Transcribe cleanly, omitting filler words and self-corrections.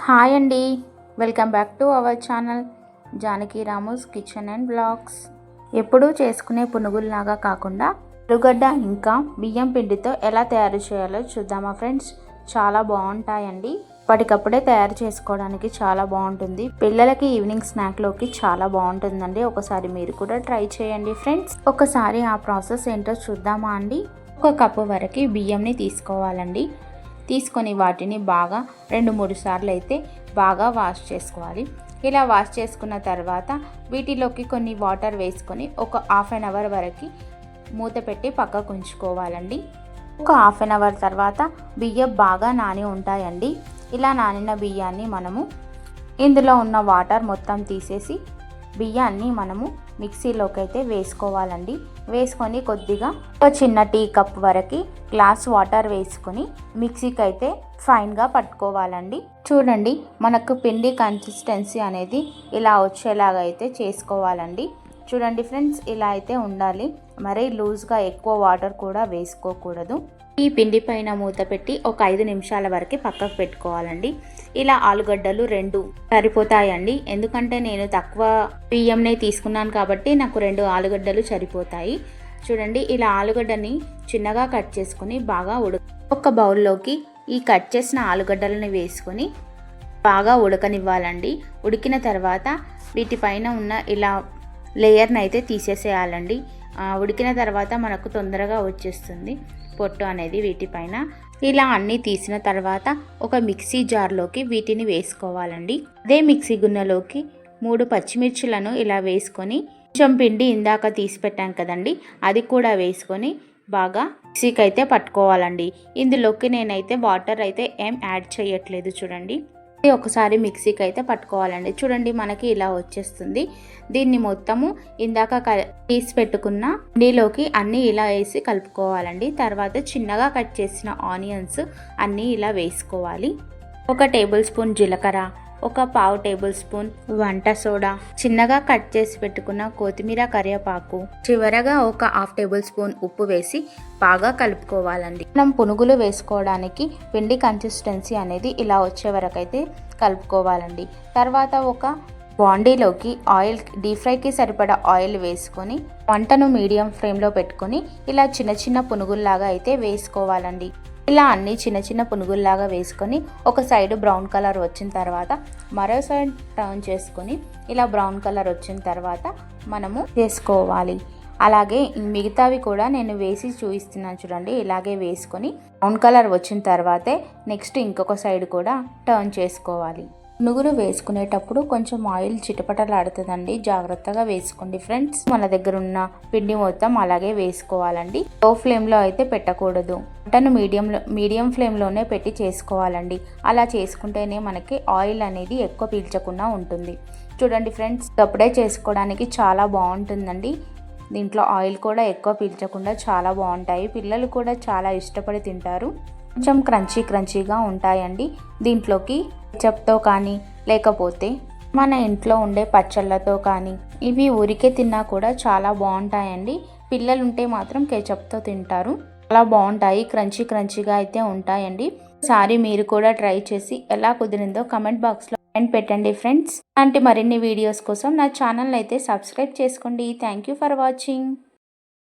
Hi అండి, welcome back to our channel Janaki Ramu's kitchen and blogs. ఎప్పుడూ చేసుకునే పునుగుల్లాగా కాకుండా ఆలుగడ్డ ఇంకా బియ్యం పిండితో ఎలా తయారు చేయాలో చూద్దామా ఫ్రెండ్స్. చాలా బాగుంటాయండి. అప్పటికప్పుడే తయారు చేసుకోవడానికి చాలా బాగుంటుంది. పిల్లలకి ఈవినింగ్ స్నాక్లోకి చాలా బాగుంటుందండి. ఒకసారి మీరు కూడా ట్రై చేయండి ఫ్రెండ్స్. ఒకసారి ఆ ప్రాసెస్ ఏంటో చూద్దామా అండి. 1 కప్పు వరకు బియ్యంని తీసుకోవాలండి. తీసుకొని వాటిని బాగా 2-3 సార్లు అయితే బాగా వాష్ చేసుకోవాలి. ఇలా వాష్ చేసుకున్న తర్వాత వీటిలోకి కొన్ని వాటర్ వేసుకొని ఒక హాఫ్ అన్ అవర్ వరకు మూత పెట్టి పక్కకు ఉంచుకోవాలండి. ఒక హాఫ్ అన్ అవర్ తర్వాత బియ్యం బాగా నాని ఉంటాయండి. ఇలా నానిన బియ్యాన్ని మనము ఇందులో ఉన్న వాటర్ మొత్తం తీసేసి బియ్యాన్ని మనము మిక్సీలోకి అయితే వేసుకోవాలండి. వేసుకొని కొద్దిగా ఒక చిన్న టీ కప్ వరకు గ్లాస్ వాటర్ వేసుకొని మిక్సీకి అయితే ఫైన్గా పట్టుకోవాలండి. చూడండి, మనకు పిండి కన్సిస్టెన్సీ అనేది ఇలా వచ్చేలాగా అయితే చేసుకోవాలండి. చూడండి ఫ్రెండ్స్, ఇలా అయితే ఉండాలి. మరీ లూజ్గా ఎక్కువ వాటర్ కూడా వేసుకోకూడదు. ఈ పిండి పైన మూత పెట్టి ఒక 5 నిమిషాల వరకు పక్కకు పెట్టుకోవాలండి. ఇలా ఆలుగడ్డలు 2 సరిపోతాయండి. ఎందుకంటే నేను తక్కువ బియ్యంనే తీసుకున్నాను కాబట్టి నాకు 2 ఆలుగడ్డలు సరిపోతాయి. చూడండి, ఇలా ఆలుగడ్డని చిన్నగా కట్ చేసుకుని బాగా ఒక బౌల్లోకి ఈ కట్ చేసిన ఆలుగడ్డలని వేసుకొని బాగా ఉడకనివ్వాలండి. ఉడికిన తర్వాత వీటిపైన ఉన్న ఇలా లేయర్ని అయితే తీసేసేయాలండి. ఉడికిన తర్వాత మనకు తొందరగా వచ్చేస్తుంది పొట్టు అనేది వీటిపైన. ఇలా అన్నీ తీసిన తర్వాత ఒక మిక్సీ జార్లోకి వీటిని వేసుకోవాలండి. అదే మిక్సీ గిన్నెలోకి 3 పచ్చిమిర్చిలను ఇలా వేసుకొని కొంచెం పిండి ఇందాక తీసి పెట్టాం కదండి, అది కూడా వేసుకొని బాగా మిక్సీకి అయితే పట్టుకోవాలండి. ఇందులోకి నేనైతే వాటర్ అయితే ఏం యాడ్ చేయట్లేదు. చూడండి, ఒకసారి మిక్సీకి అయితే పట్టుకోవాలండి. చూడండి, మనకి ఇలా వచ్చేస్తుంది. దీన్ని మొత్తము ఇందాక తీసి పెట్టుకున్న పిండిలోకి అన్నీ ఇలా వేసి కలుపుకోవాలండి. తర్వాత చిన్నగా కట్ చేసిన ఆనియన్స్ అన్నీ ఇలా వేసుకోవాలి. 1 టేబుల్ స్పూన్ జీలకర్ర, 1/2 టేబుల్ స్పూన్ వంట సోడా, చిన్నగా కట్ చేసి పెట్టుకున్న కొత్తిమీర, కరివేపాకు, చివరగా 1/2 టేబుల్ స్పూన్ ఉప్పు వేసి బాగా కలుపుకోవాలండి. మనం పునుగులు వేసుకోవడానికి పిండి కన్సిస్టెన్సీ అనేది ఇలా వచ్చే వరకు అయితే కలుపుకోవాలండి. తర్వాత ఒక బాండీలోకి ఆయిల్, డీప్ ఫ్రైకి సరిపడా ఆయిల్ వేసుకొని వంటను మీడియం ఫ్లేమ్లో పెట్టుకొని ఇలా చిన్న చిన్న పునుగుల్లాగా అయితే వేసుకోవాలండి. ఇలా అన్నీ చిన్న చిన్న పునుగుల్లాగా వేసుకొని ఒక సైడ్ బ్రౌన్ కలర్ వచ్చిన తర్వాత మరో సైడ్ టర్న్ చేసుకొని ఇలా బ్రౌన్ కలర్ వచ్చిన తర్వాత మనము వేసుకోవాలి. అలాగే మిగతావి కూడా నేను వేసి చూపిస్తున్నాను చూడండి. ఇలాగే వేసుకొని బ్రౌన్ కలర్ వచ్చిన తర్వాతే నెక్స్ట్ ఇంకొక సైడ్ కూడా టర్న్ చేసుకోవాలి. పునుగులు వేసుకునేటప్పుడు కొంచెం ఆయిల్ చిటపటలాడుతుందండి, జాగ్రత్తగా వేసుకోండి ఫ్రెండ్స్. మన దగ్గర ఉన్న పిండి మొత్తం అలాగే వేసుకోవాలండి. లో ఫ్లేమ్లో అయితే పెట్టకూడదు. వంటను మీడియం ఫ్లేమ్లోనే పెట్టి చేసుకోవాలండి. అలా చేసుకుంటేనే మనకి ఆయిల్ అనేది ఎక్కువ పీల్చకుండా ఉంటుంది. చూడండి ఫ్రెండ్స్, అప్పుడే చేసుకోవడానికి చాలా బాగుంటుందండి. దీంట్లో ఆయిల్ కూడా ఎక్కువ పీల్చకుండా చాలా బాగుంటాయి. పిల్లలు కూడా చాలా ఇష్టపడి తింటారు. కొంచెం క్రంచీగా ఉంటాయండి. దీంట్లోకి కెచప్తో కానీ లేకపోతే మన ఇంట్లో ఉండే పచ్చళ్ళతో కానీ ఇవి ఊరికే తిన్నా కూడా చాలా బాగుంటాయండి. పిల్లలు ఉంటే మాత్రం కెచప్తో తింటారు. చాలా బాగుంటాయి, క్రంచీగా అయితే ఉంటాయండి. ఒకసారి మీరు కూడా ట్రై చేసి ఎలా కుదిరిందో కమెంట్ బాక్స్లో పెట్టండి ఫ్రెండ్స్. అలాంటి మరిన్ని వీడియోస్ కోసం నా ఛానల్ అయితే సబ్స్క్రైబ్ చేసుకోండి. Thank you for watching.